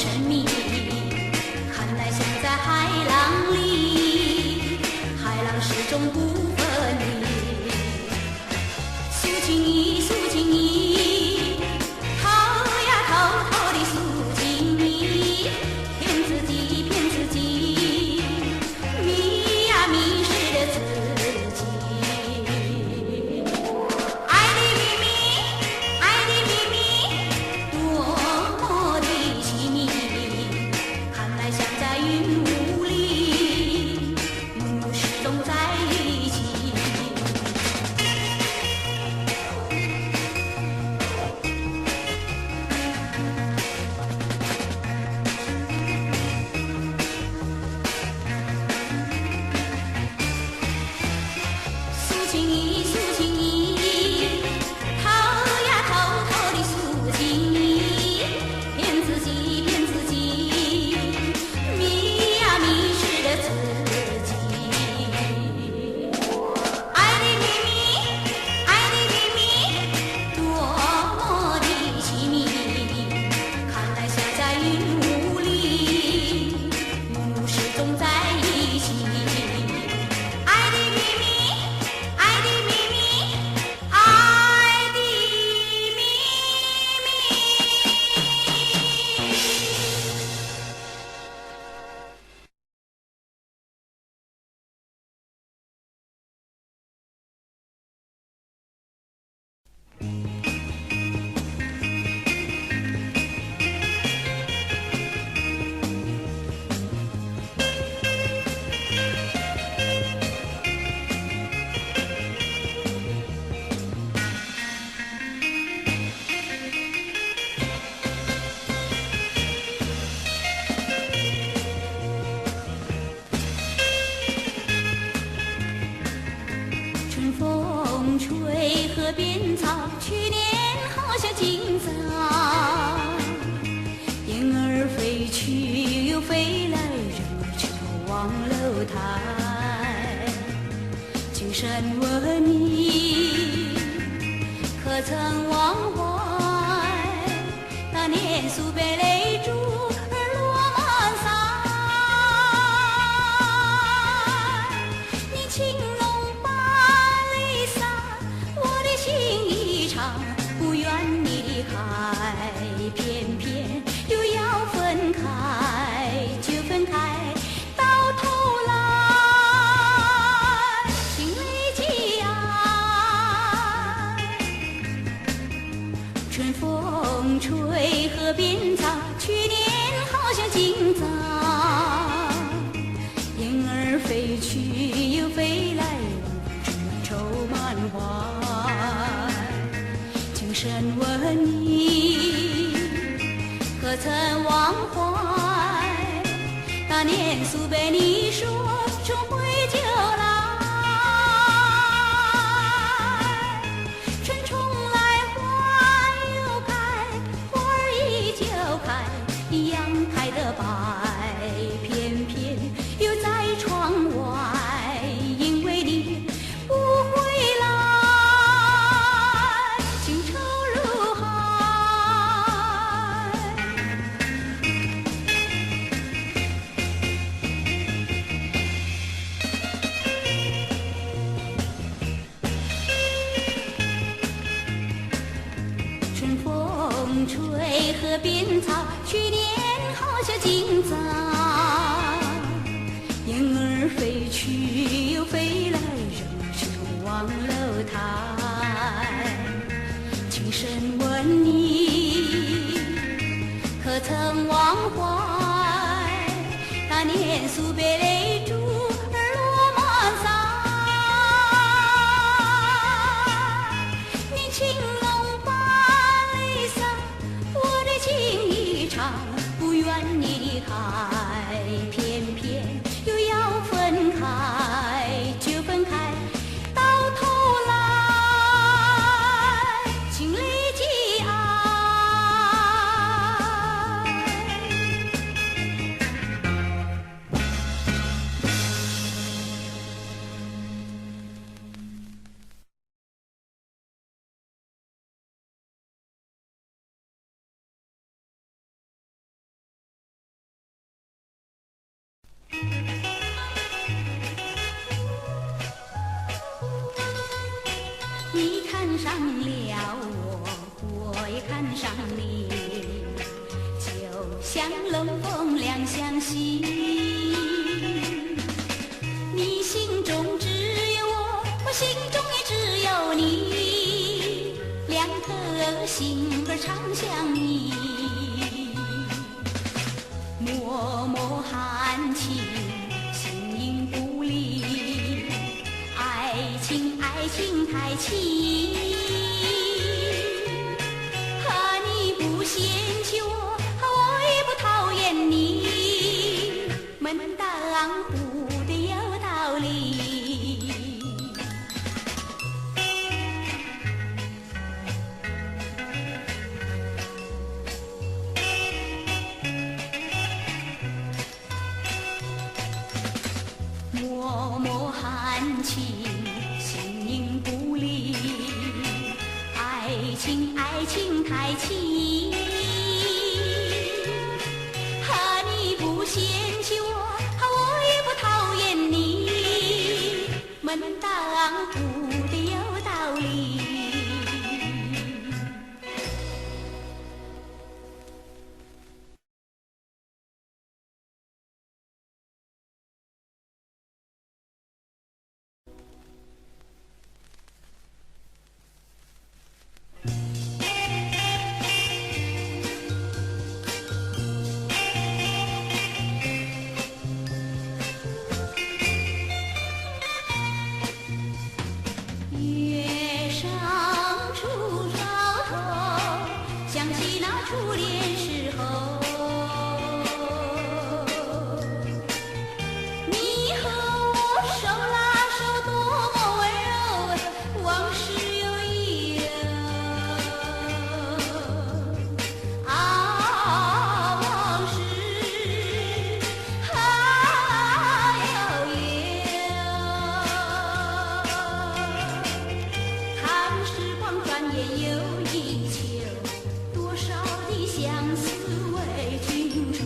神秘，看来像在海浪里，海浪始终不分离。诉情意，诉情意，偷呀偷偷的诉情意，骗自己，骗自己，迷呀迷失了自己。爱的秘密，爱的秘密，多么的奇密，看来像在云雾里，梦又始终在一起。诉情意，诉情意，偷呀偷偷的诉情意，骗自己，骗自己，迷呀迷失了自己。爱的秘密，爱的秘密，多么的奇密，看来像在云雾里，梦又始终在一起。爱的秘密，爱的秘密，爱的秘密。春风吹河边草，去年好像今早。雁儿飞去又飞来，人却望楼台。情深问你，可曾忘怀？那年素被泪珠儿落满腮。你情浓把泪洒，我的心一场，不愿你离开，偏偏又要分开，就分开，到头来心里积哀。春风吹河边草，去年好像今早。雁儿飞去又飞来，愁满怀。情深问你，可曾忘怀？那年素被你说重回就来。春重来花又开，花儿依旧开，一样开得白，偏偏又在窗外，因为你不回来，情愁如海。春风吹河边草，去年好像今早。雁儿飞去又飞来，人却望楼台。情深问你，可曾忘怀？那年素被泪珠儿落满腮。你情浓把泪洒，我的情一场，不愿你离开，偏偏又要分开，就分开，到头来心里积哀。会看上你，就像冷风两相惜。你心中只有我，我心中也只有你，两颗心儿长相依。脉脉含情，形影不离，爱情爱情太奇。你不嫌弃我，我也不讨厌你，门当户对有道理。脉脉含情，形影不离，爱情爱情太奇。你不嫌弃我，我也不讨厌你，门当户对有道理。月上初梢头，想起那初恋时候，你和我手拉手多么温柔，往事悠悠啊，往事悠悠。看时光转眼又一秋，多少的相思为君愁。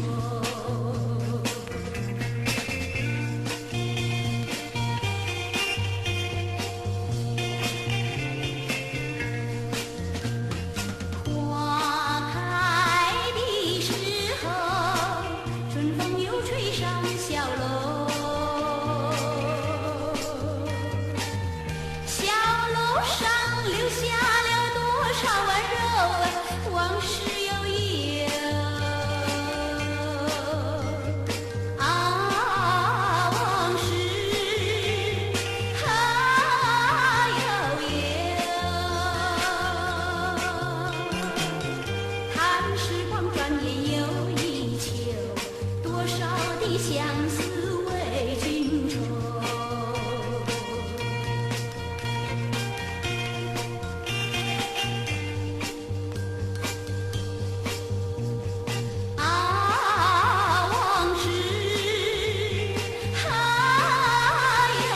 花开的时候，春风又吹上小楼，小楼上留下了多少温柔，往事悠悠啊，往事悠悠。看时光转眼又一秋，多少的相思为君愁。啊，往事悠悠。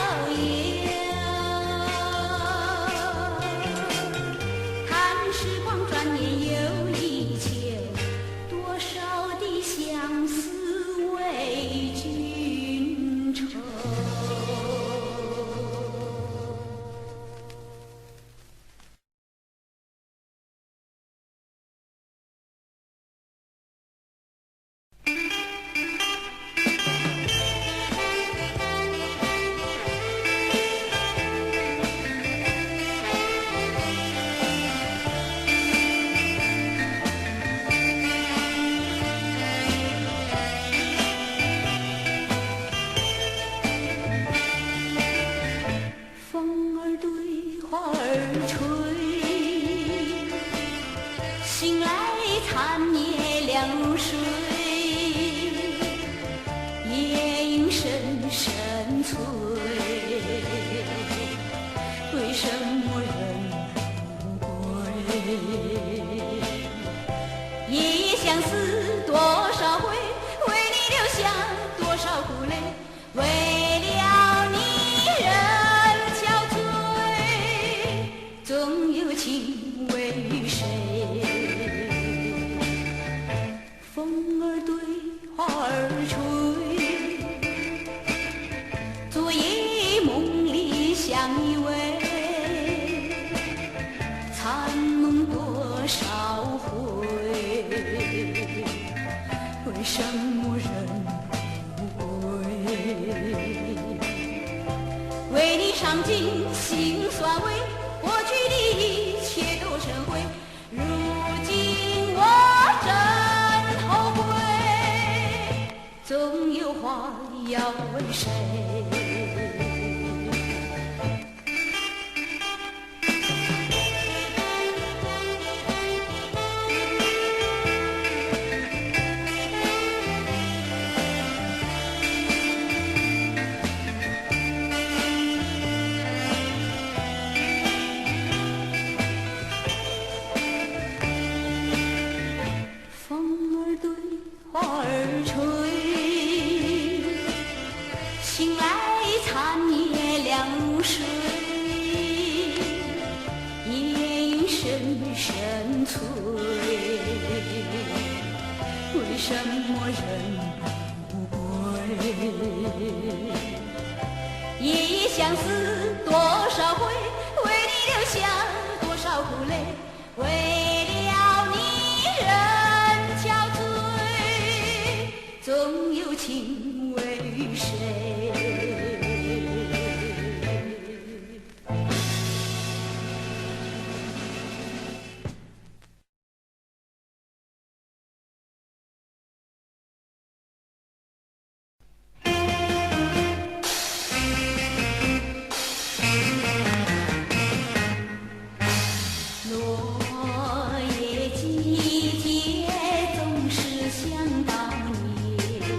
看时光转眼又一秋，多少的相思为君愁。风儿对花儿吹，醒来残夜凉如水，夜莺深深催，为什么人不归？夜夜相思多少回，为你流下多少苦泪，为了你人憔悴，总有情为谁？风儿将尽辛酸味，过去的一切都成灰。如今我真后悔，总有话要问谁？醒来残夜凉如水，夜云深深催。为什么人不归？夜夜相思多少回，为你流下多少苦泪。为了你人憔悴，总有情为谁？落叶季节总是想到你。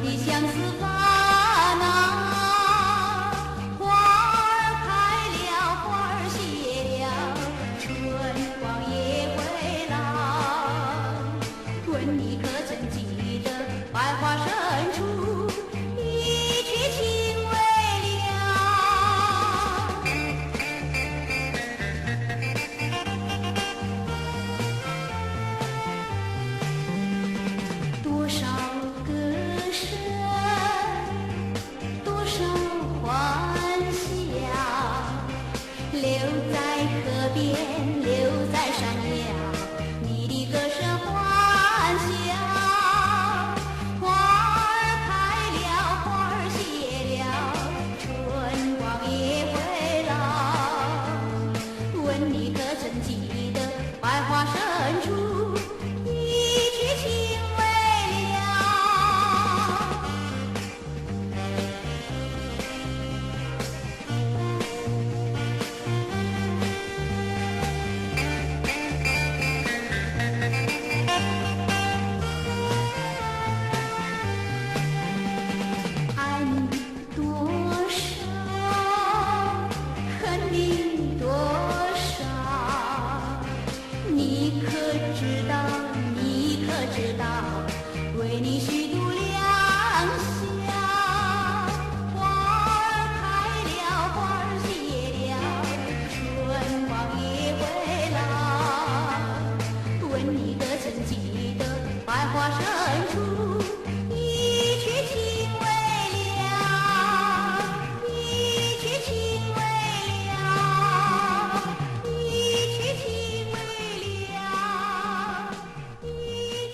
的相思烦恼，花儿开了，花儿谢了，春光也会老。问你可曾记得百花深处一曲情未了？多少歌声，多少欢笑，留在河边，留在山腰，你的歌声欢笑。花儿开了，花儿谢了，春光也会老。问你可曾记得百花深处一曲情未了？爱你多少，恨你多少，你可知道？你可知道？为你虚度良宵。花儿开了，花儿谢了，春光也会老。问你可曾记得百花深处一曲情未了？一曲情未了，一曲情未了，一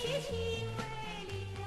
曲情未了。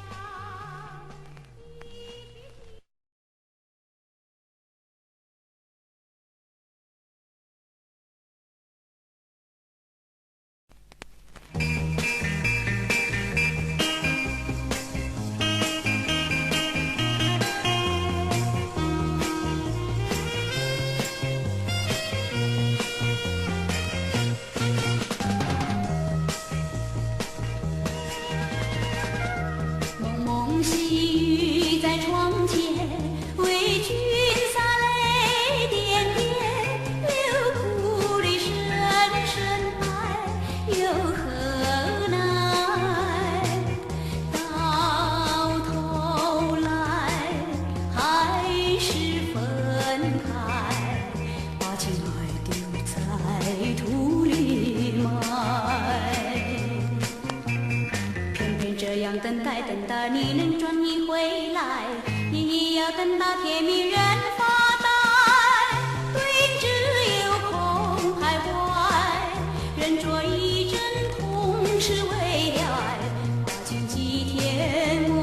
蒙蒙细雨在窗前，为君洒泪点点，流苦的深深爱，又何奈？到头来还是分开，把情爱丢在土里埋。偏偏这样等待，等待你能转移回来，你也要等到天明人发呆。对影只有空徘徊，人着一阵痛是为了爱，花尽几天外。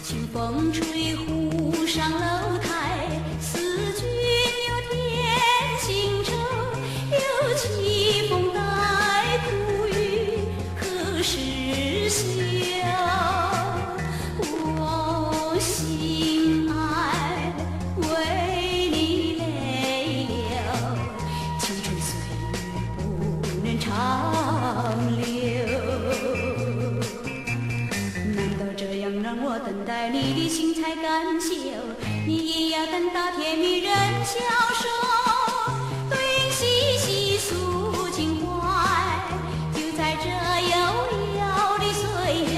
清风吹湖上楼台，思君有天心愁，有凄风带苦雨，何时休？我心爱为你泪流，青春岁月不能长留。难道这样让我等待你的心才甘休？你也要等到天明人消瘦，对影细细诉情怀，就在这悠悠的岁月，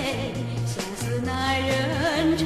相思难忍愁。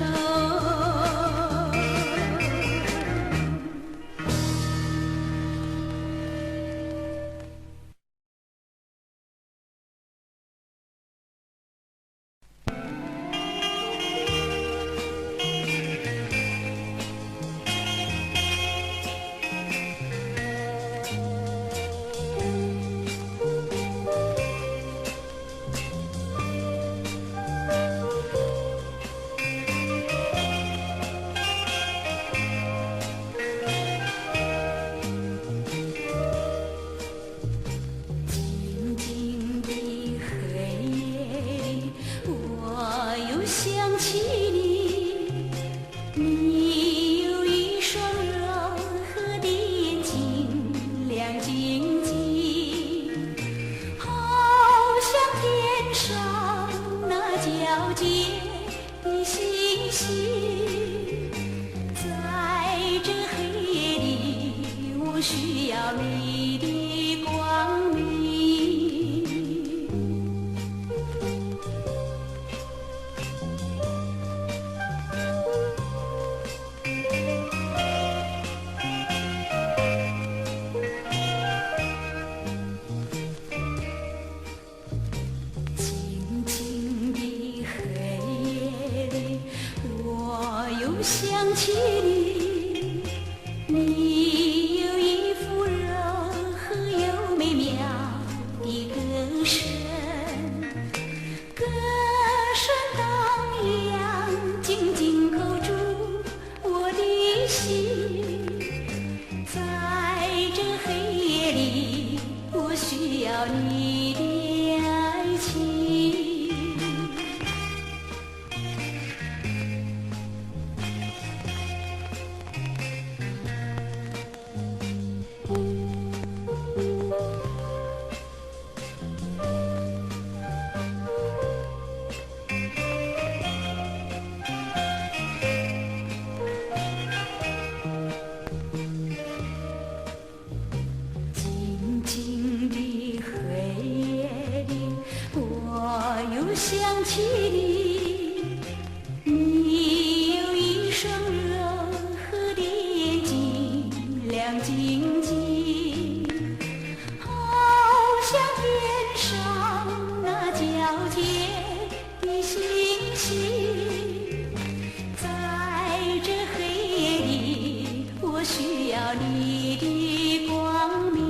星，在这黑夜里，我需要你的光明。静静的黑夜里，我又想起你，你有一副柔和又美妙的歌声，歌声荡漾，紧紧扣住我的心。在这黑夜里，我需要你的爱情。静静的黑夜里，我又想起你，你有一双柔和的眼睛，亮晶晶，好像天上那皎洁的星星。在这黑夜里，我需要你的光明。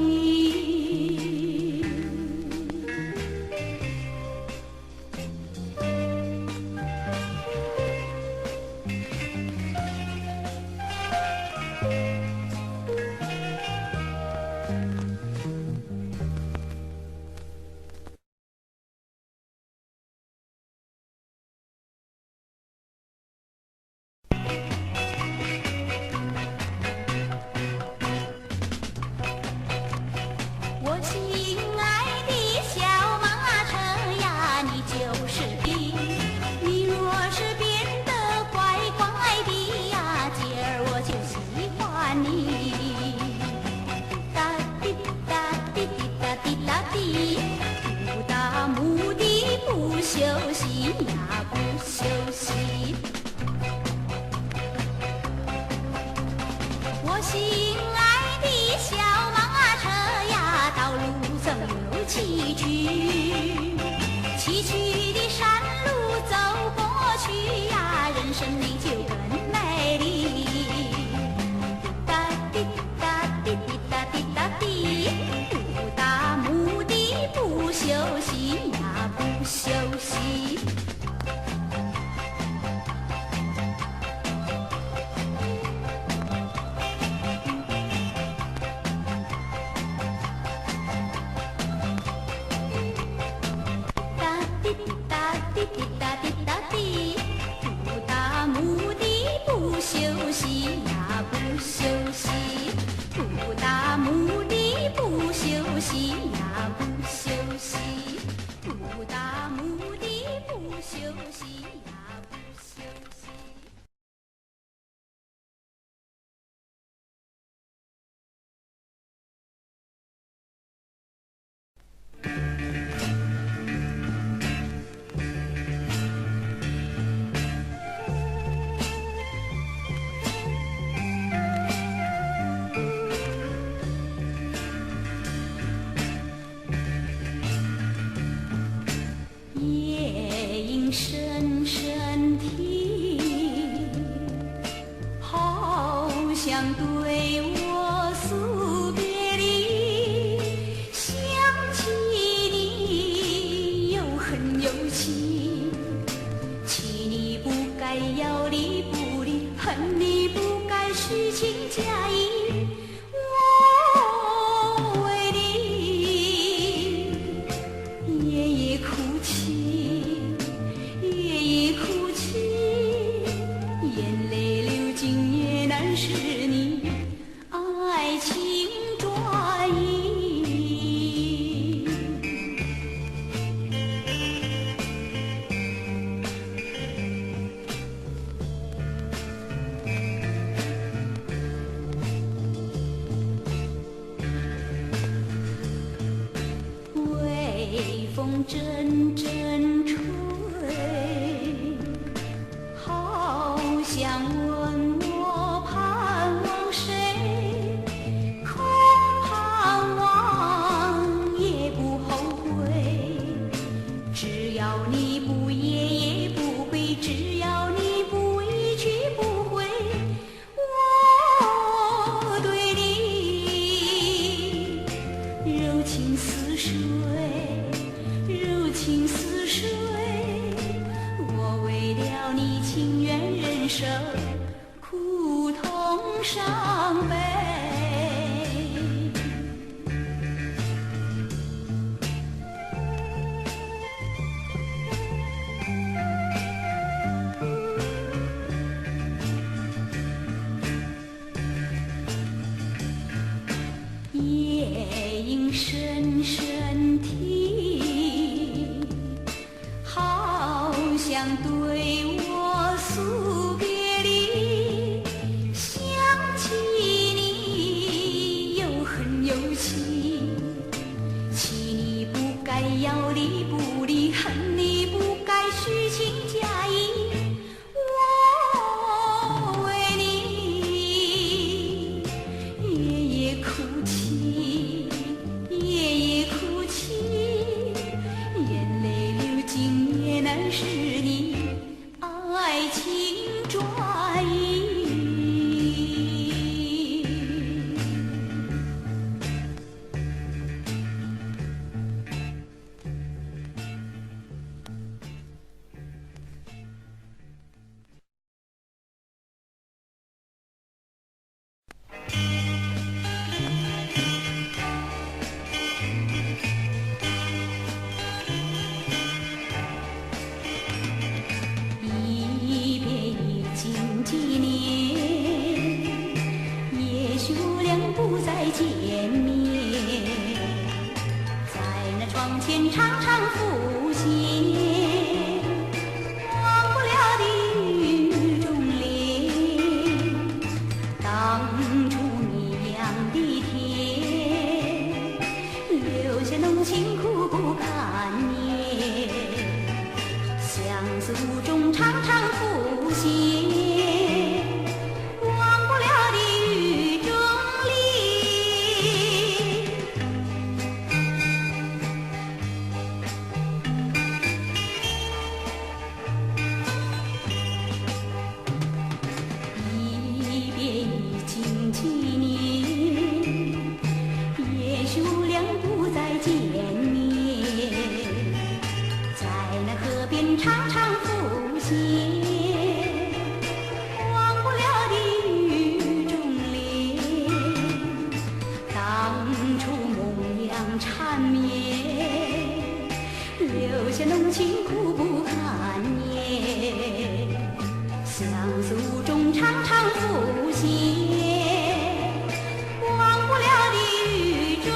我亲爱的小马车呀，你就是的。你若是变得乖乖的呀，今儿我就喜欢你。哒滴哒滴滴哒滴哒滴，不达目的不休息呀，不休息。我心爱的小马车呀，道路总有崎岖，崎岖的山路走过去呀，人生你就更美丽。哒滴哒滴滴哒滴哒滴，不达目的不休息呀，不休息。哒滴滴哒滴滴哒滴哒滴，不达目的不休息呀，不休息。不达目的不休息呀，不休息。不达目的不休息呀，不休息。夜莺深深听，好像对我诉别离。想起你又恨又情，气你不该要理不理，恨你不该虚情假意。我为你夜夜哭泣，夜夜哭泣，眼泪流尽也难是你。阵阵吹，好像问我盼望谁，空盼望也不后悔，只要你不夜夜不归，只要你不一去不回，我对你柔情似水，柔情似水，我为了你情愿忍受苦痛伤悲。夜莺深深啼，好像对我诉别离，想起你又恨又气，气你不该要理不理，恨你不该虚情假意，我为你夜夜哭泣，夜夜哭泣，眼泪流尽也难使你爱情转移。一别已经几年，也许我俩不再见面，在那窗前常常浮现，忘不了的雨中莲，当初你养的田，留下浓情苦不堪言，相思无中常常浮现，忘不了的雨中莲。一别已经几年，也许我俩不再见面，在那河边常常浮现，忘不了的雨中莲，当初梦样缠绵，留下浓情苦不堪言，相思无中常常浮现，忘不了的雨中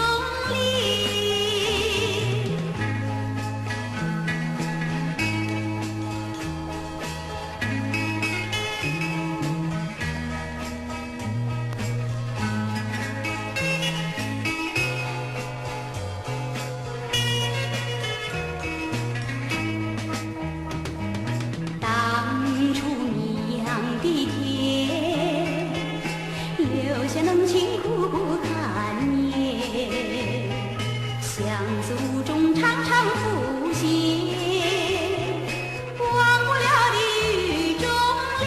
莲。当初你养的田，留下浓情苦不堪言，相思无中常常浮现，忘不了的雨中莲。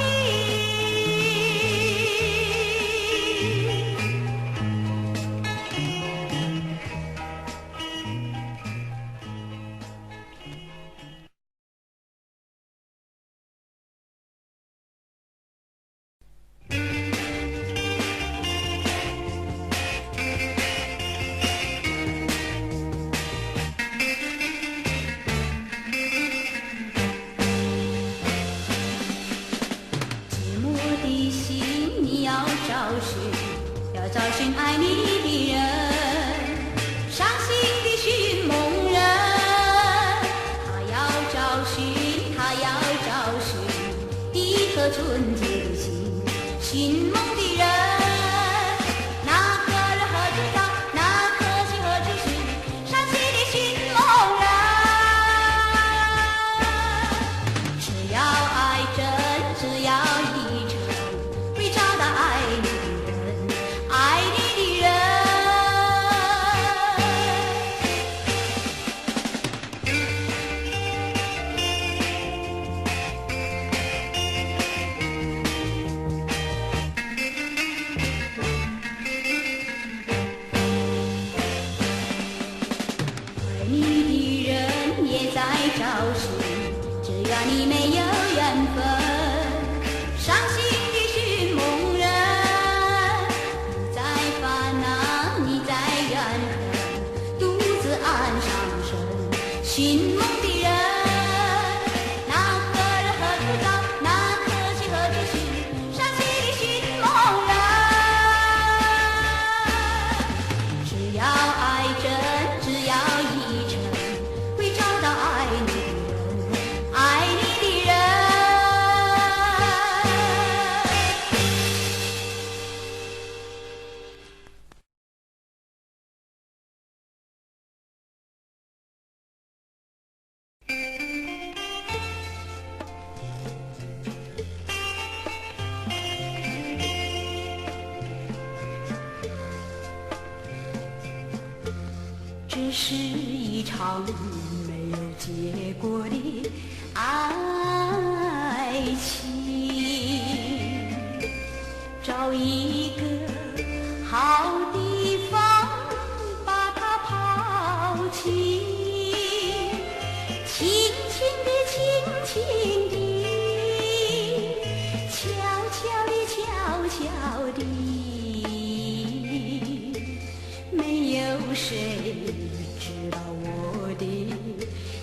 寂寞的心你要找寻，要找寻爱你的人，伤心的寻梦人，他要找寻，他要找寻一颗纯洁的心，寻梦的人。那颗人何处找？那颗心何处寻？伤心的寻梦人。是一场没有结果的爱情，找一个好地方把它抛弃，轻轻地，轻轻地，悄悄地，悄悄地，没有谁知道我的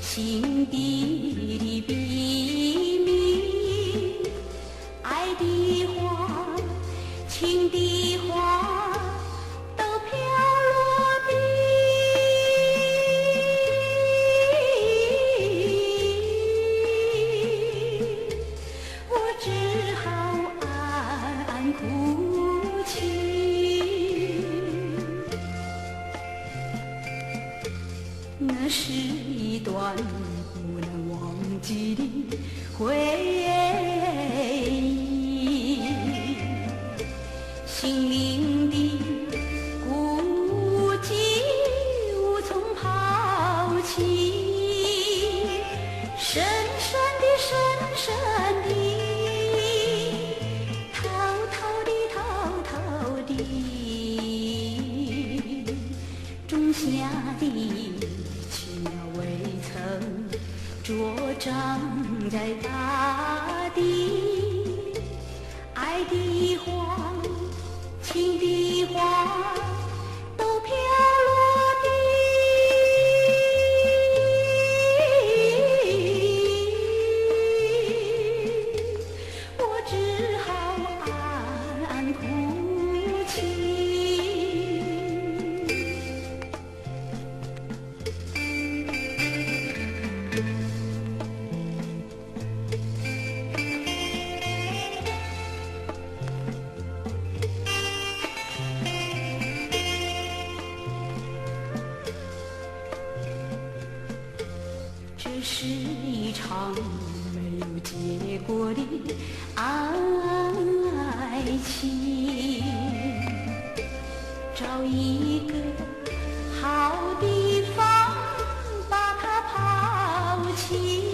心底的秘密。爱的花，情的花，都飘落地。我只好暗暗哭泣。那是一段不能忘记的回忆，心灵的孤寂无从抛弃，深深的，深深的，偷偷的，偷偷的，种下的奇妙未曾茁长在大地。爱的花，情的花，都飘落地。我只好暗暗哭泣。这是一场没有结果的爱情，找一个好地方把它抛弃。